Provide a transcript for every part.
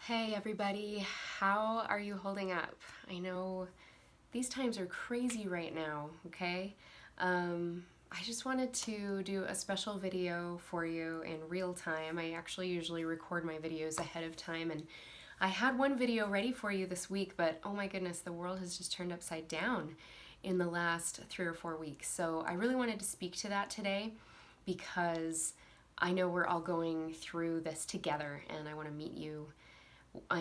Hey everybody, how are you holding up? I know these times are crazy right now, okay? I just wanted to do a special video for you in real time. I actually usually record my videos ahead of time, and I had one video ready for you this week, but oh my goodness, the world has just turned upside down in the last 3 or 4 weeks. So I really wanted to speak to that today because I know we're all going through this together, and I want to meet you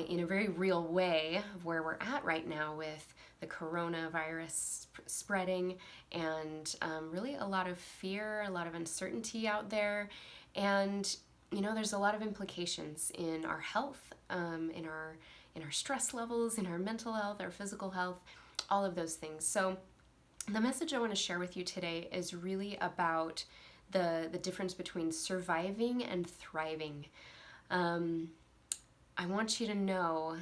in a very real way of where we're at right now with the coronavirus spreading and really a lot of fear, a lot of uncertainty out there. And you know, there's a lot of implications in our health, in our stress levels, in our mental health, our physical health, all of those things. So the message I want to share with you today is really about the difference between surviving and thriving. I want you to know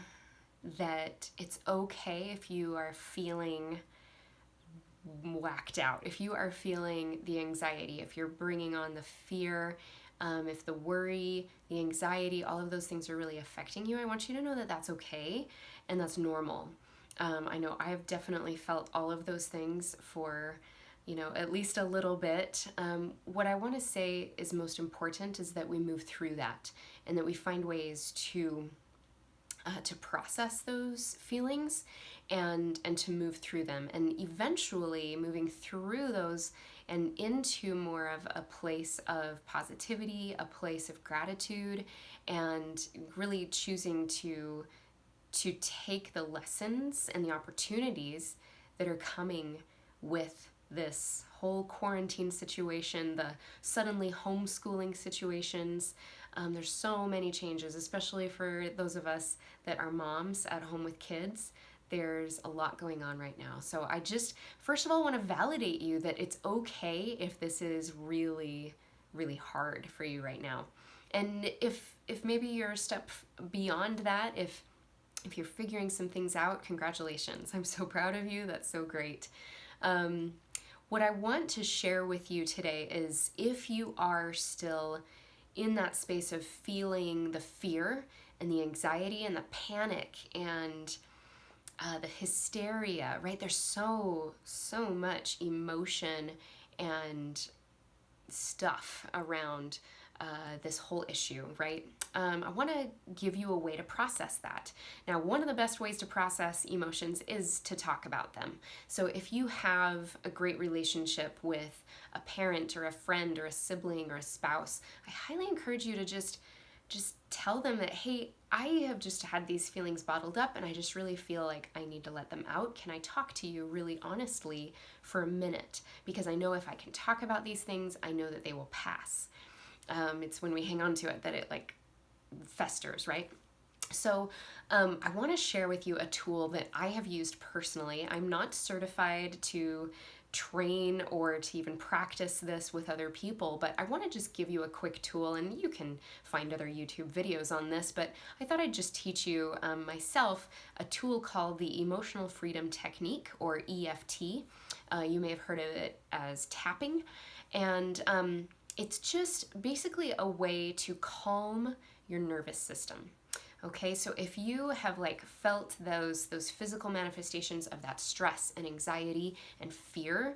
that it's okay if you are feeling whacked out, if you are feeling the anxiety, if you're bringing on the fear, if the worry, the anxiety, all of those things are really affecting you. I want you to know that that's okay and that's normal. I know I have definitely felt all of those things for at least a little bit. What I want to say is most important is that we move through that and that we find ways to process those feelings and to move through them, and eventually moving through those and into more of a place of positivity, a place of gratitude, and really choosing to take the lessons and the opportunities that are coming with this whole quarantine situation, the suddenly homeschooling situations. There's so many changes, especially for those of us that are moms at home with kids. There's a lot going on right now. So I just, first of all, want to validate you that it's okay if this is really, really hard for you right now. And if maybe you're a step beyond that, if you're figuring some things out, congratulations. I'm so proud of you. That's so great. What I want to share with you today is if you are still in that space of feeling the fear and the anxiety and the panic and the hysteria, right? There's so much emotion and stuff around this whole issue, right? I want to give you a way to process that. Now, one of the best ways to process emotions is to talk about them. So if you have a great relationship with a parent or a friend or a sibling or a spouse, I highly encourage you to just tell them that, hey, I have just had these feelings bottled up and I just really feel like I need to let them out. Can I talk to you really honestly for a minute? Because I know if I can talk about these things, I know that they will pass. It's when we hang on to it that it like festers, right? So I want to share with you a tool that I have used personally. I'm not certified to train or to even practice this with other people, but I want to just give you a quick tool, and you can find other YouTube videos on this, but I thought I'd just teach you myself a tool called the Emotional Freedom Technique, or EFT. You may have heard of it as tapping, and it's just basically a way to calm your nervous system. Okay, so if you have felt those physical manifestations of that stress and anxiety and fear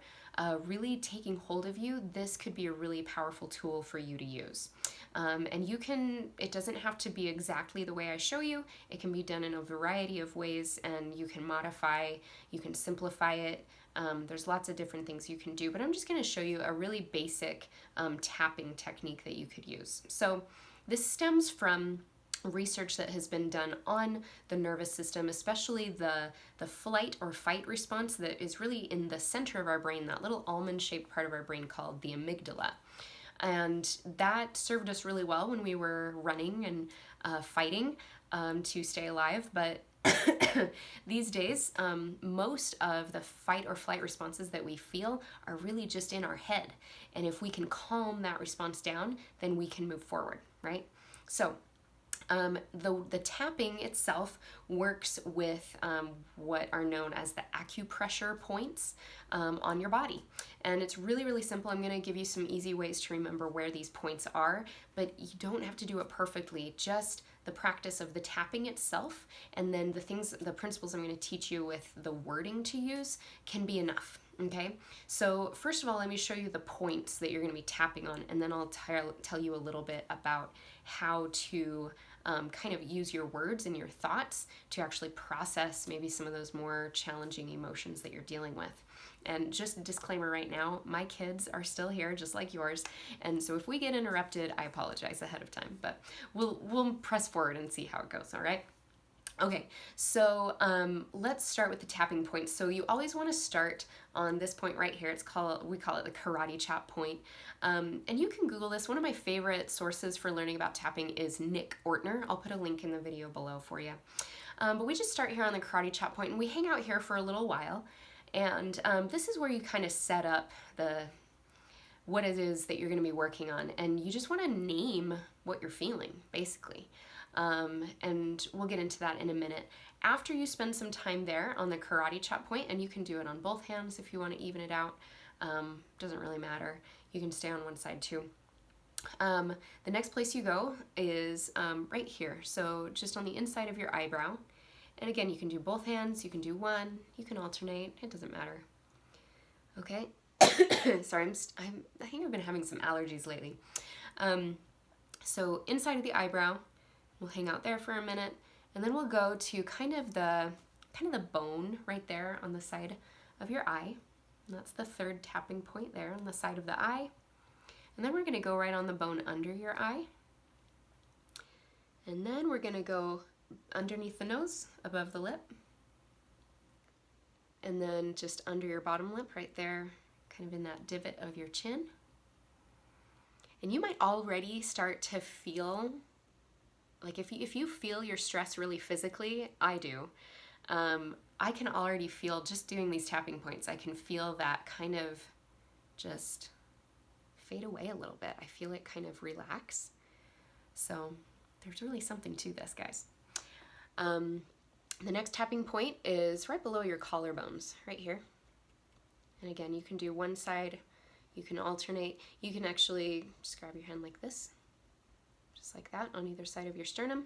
really taking hold of you, this could be a really powerful tool for you to use. And it doesn't have to be exactly the way I show you. It can be done in a variety of ways, and you can modify, you can simplify it. There's lots of different things you can do, but I'm just going to show you a really basic tapping technique that you could use. So this stems from research that has been done on the nervous system, especially the flight or fight response that is really in the center of our brain, that little almond-shaped part of our brain called the amygdala. And that served us really well when we were running and fighting to stay alive, but these days, most of the fight or flight responses that we feel are really just in our head. And if we can calm that response down, then we can move forward, right? So the tapping itself works with what are known as the acupressure points on your body. And it's really, really simple. I'm going to give you some easy ways to remember where these points are, but you don't have to do it perfectly. Just the practice of the tapping itself, and then the principles I'm going to teach you with the wording to use can be enough. Okay, so first of all, let me show you the points that you're going to be tapping on, and then I'll tell you a little bit about how to kind of use your words and your thoughts to actually process maybe some of those more challenging emotions that you're dealing with. And just a disclaimer right now, my kids are still here just like yours, and so if we get interrupted, I apologize ahead of time, but we'll press forward and see how it goes, all right? Okay, so let's start with the tapping point. So you always want to start on this point right here. We call it the karate chop point. And you can Google this. One of my favorite sources for learning about tapping is Nick Ortner. I'll put a link in the video below for you. But we just start here on the karate chop point, and we hang out here for a little while. And this is where you kind of set up what it is that you're going to be working on. And you just want to name what you're feeling, basically. And we'll get into that in a minute. After you spend some time there on the karate chop point, and you can do it on both hands if you want to even it out, doesn't really matter. You can stay on one side too. The next place you go is right here, so just on the inside of your eyebrow. And again, you can do both hands, you can do one, you can alternate, it doesn't matter. Okay, sorry, I think I've been having some allergies lately. So inside of the eyebrow, we'll hang out there for a minute, and then we'll go to kind of the bone right there on the side of your eye. And that's the third tapping point there on the side of the eye. And then we're going to go right on the bone under your eye. And then we're going to go underneath the nose, above the lip. And then just under your bottom lip right there, kind of in that divot of your chin. And you might already start to feel, like if you feel your stress really physically, I do. I can already feel, just doing these tapping points, I can feel that kind of just fade away a little bit. I feel it kind of relax. So there's really something to this, guys. The next tapping point is right below your collarbones, right here. And again, you can do one side, you can alternate, you can actually just grab your hand like this, just like that on either side of your sternum.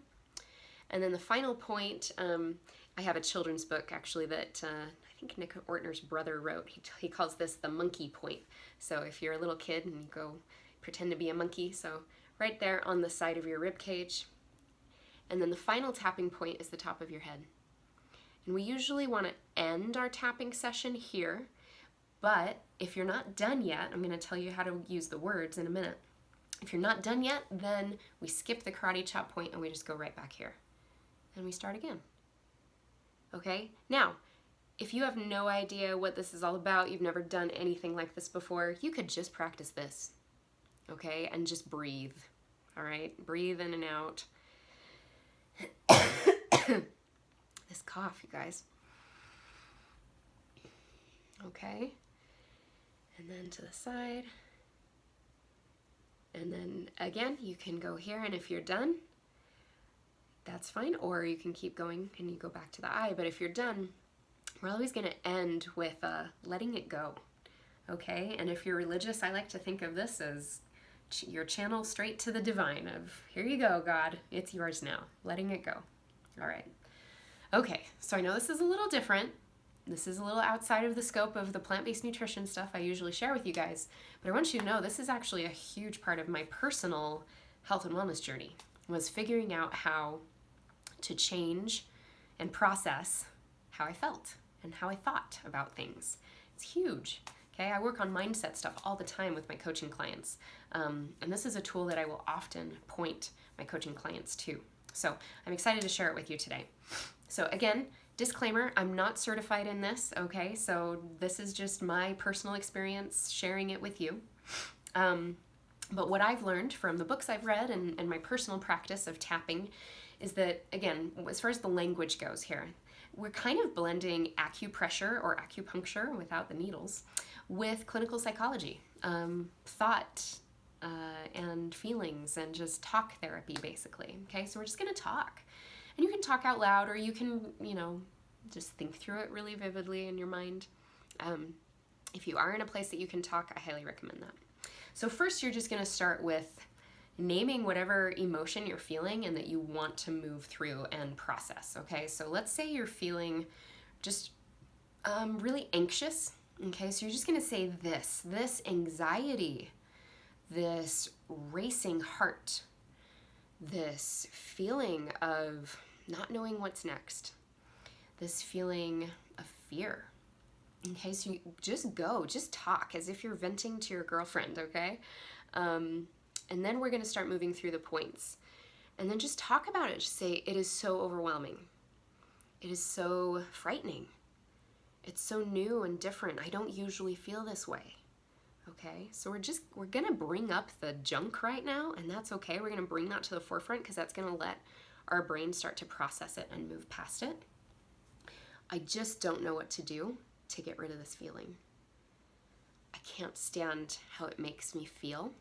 And then the final point, I have a children's book actually that I think Nick Ortner's brother wrote. He calls this the monkey point. So if you're a little kid and you go pretend to be a monkey, so right there on the side of your rib cage. And then the final tapping point is the top of your head. And we usually want to end our tapping session here, but if you're not done yet, I'm going to tell you how to use the words in a minute. If you're not done yet, then we skip the karate chop point and we just go right back here. And we start again. Okay? Now, if you have no idea what this is all about, you've never done anything like this before, you could just practice this. Okay? And just breathe. All right? Breathe in and out. This cough, you guys. Okay. And then to the side. And then again, you can go here, and if you're done, that's fine, or you can keep going and you go back to the eye. But if you're done, we're always going to end with letting it go. Okay? And if you're religious, I like to think of this as your channel straight to the divine of, here you go, God, it's yours now. Letting it go. All right. Okay, so I know this is a little different. This is a little outside of the scope of the plant-based nutrition stuff I usually share with you guys, but I want you to know this is actually a huge part of my personal health and wellness journey, was figuring out how to change and process how I felt and how I thought about things. It's huge. Okay, I work on mindset stuff all the time with my coaching clients, and this is a tool that I will often point my coaching clients to. So I'm excited to share it with you today. So again, disclaimer, I'm not certified in this, okay? So this is just my personal experience sharing it with you. But what I've learned from the books I've read and my personal practice of tapping is that, again, as far as the language goes here, we're kind of blending acupressure or acupuncture without the needles with clinical psychology, thought, and feelings, and just talk therapy, basically. Okay, so we're just going to talk. And you can talk out loud, or you can, just think through it really vividly in your mind. If you are in a place that you can talk, I highly recommend that. So first, you're just going to start with naming whatever emotion you're feeling and that you want to move through and process, okay? So let's say you're feeling just really anxious, okay? So you're just gonna say this anxiety, this racing heart, this feeling of not knowing what's next, this feeling of fear. Okay, so you just talk as if you're venting to your girlfriend, okay? And then we're gonna start moving through the points. And then just talk about it. Just say, it is so overwhelming. It is so frightening. It's so new and different. I don't usually feel this way. Okay, so we're gonna bring up the junk right now, and that's okay. We're gonna bring that to the forefront because that's gonna let our brain start to process it and move past it. I just don't know what to do to get rid of this feeling. I can't stand how it makes me feel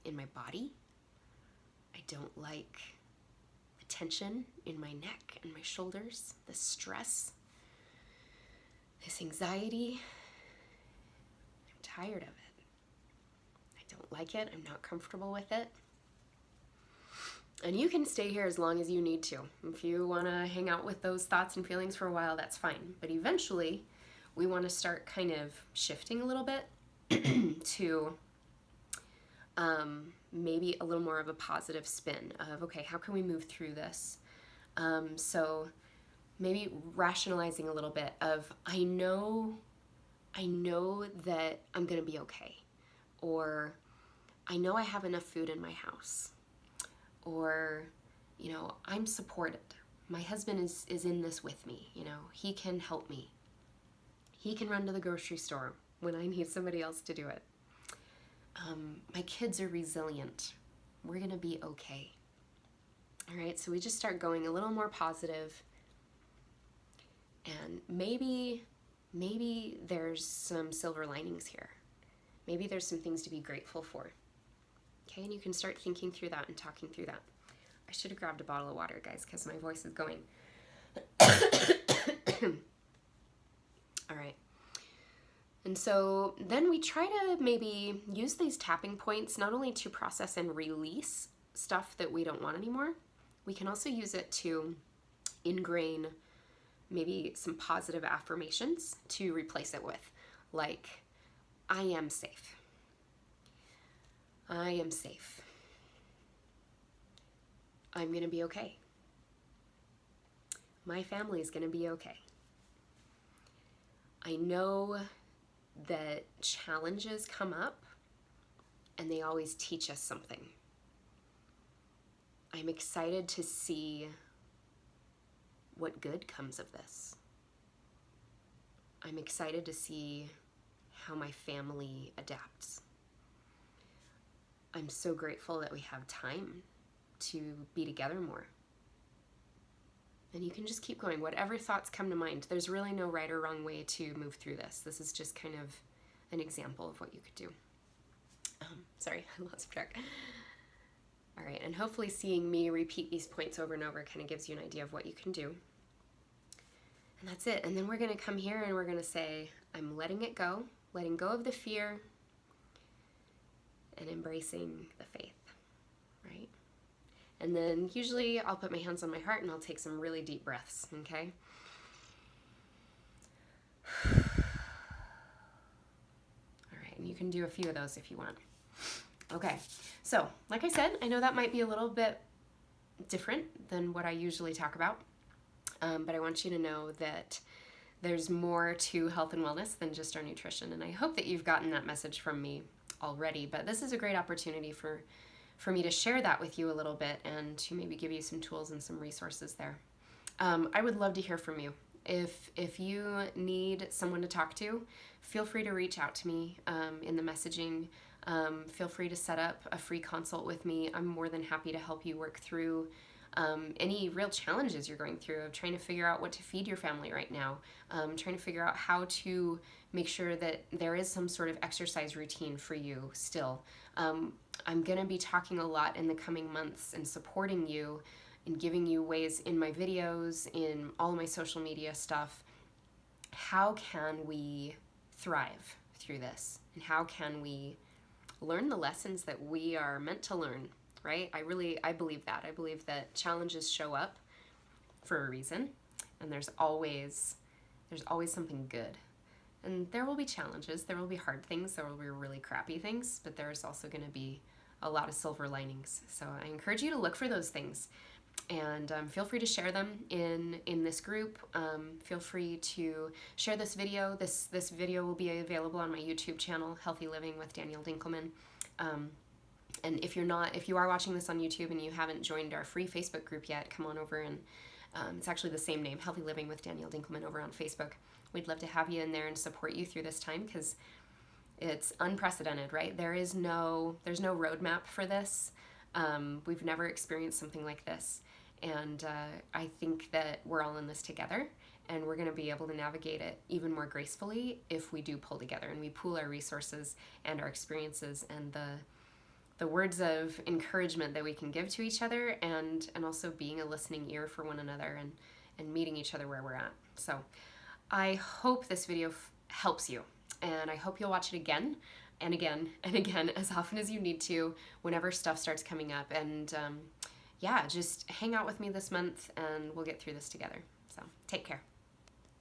in my body. I don't like the tension in my neck and my shoulders, the stress, this anxiety. I'm tired of it. I don't like it. I'm not comfortable with it. And you can stay here as long as you need to. If you want to hang out with those thoughts and feelings for a while, that's fine. But eventually, we want to start kind of shifting a little bit to maybe a little more of a positive spin of, okay, how can we move through this? So maybe rationalizing a little bit of, I know that I'm going to be okay. Or I know I have enough food in my house. Or, I'm supported. My husband is in this with me, he can help me. He can run to the grocery store when I need somebody else to do it. My kids are resilient. We're gonna be okay. All right, so we just start going a little more positive, and maybe there's some silver linings here. Maybe there's some things to be grateful for. Okay, and you can start thinking through that and talking through that. I should have grabbed a bottle of water, guys, because my voice is going. All right. And so then we try to maybe use these tapping points not only to process and release stuff that we don't want anymore, we can also use it to ingrain maybe some positive affirmations to replace it with, like, I am safe. I am safe. I'm going to be okay. My family is going to be okay. I know that challenges come up and they always teach us something. I'm excited to see what good comes of this. I'm excited to see how my family adapts. I'm so grateful that we have time to be together more. And you can just keep going. Whatever thoughts come to mind, there's really no right or wrong way to move through this. This is just kind of an example of what you could do. Sorry, I lost track. All right, and hopefully seeing me repeat these points over and over kind of gives you an idea of what you can do. And that's it. And then we're going to come here and we're going to say, I'm letting it go, letting go of the fear, and embracing the faith, right? And then usually I'll put my hands on my heart and I'll take some really deep breaths, okay? All right, and you can do a few of those if you want. Okay, so like I said, I know that might be a little bit different than what I usually talk about, but I want you to know that there's more to health and wellness than just our nutrition, and I hope that you've gotten that message from me already, but this is a great opportunity for me to share that with you a little bit and to maybe give you some tools and some resources there. I would love to hear from you. If you need someone to talk to, feel free to reach out to me in the messaging. Feel free to set up a free consult with me. I'm more than happy to help you work through any real challenges you're going through of trying to figure out what to feed your family right now, trying to figure out how to make sure that there is some sort of exercise routine for you still. I'm going to be talking a lot in the coming months and supporting you and giving you ways in my videos, in all my social media stuff. How can we thrive through this? And how can we learn the lessons that we are meant to learn right? I believe that. I believe that challenges show up for a reason, and there's always something good. And there will be challenges, there will be hard things, there will be really crappy things, but there's also going to be a lot of silver linings. So I encourage you to look for those things, and feel free to share them in this group. Feel free to share this video. This video will be available on my YouTube channel, Healthy Living with Danielle Dinkelman. And if you are watching this on YouTube and you haven't joined our free Facebook group yet, come on over, and it's actually the same name, Healthy Living with Danielle Dinkelman, over on Facebook. We'd love to have you in there and support you through this time, because it's unprecedented, right? There's no roadmap for this. We've never experienced something like this. And I think that we're all in this together, and we're going to be able to navigate it even more gracefully if we do pull together and we pool our resources and our experiences and the words of encouragement that we can give to each other, and also being a listening ear for one another, and meeting each other where we're at. So I hope this video helps you, and I hope you'll watch it again and again and again, as often as you need to, whenever stuff starts coming up. And yeah, just hang out with me this month, and we'll get through this together. So take care.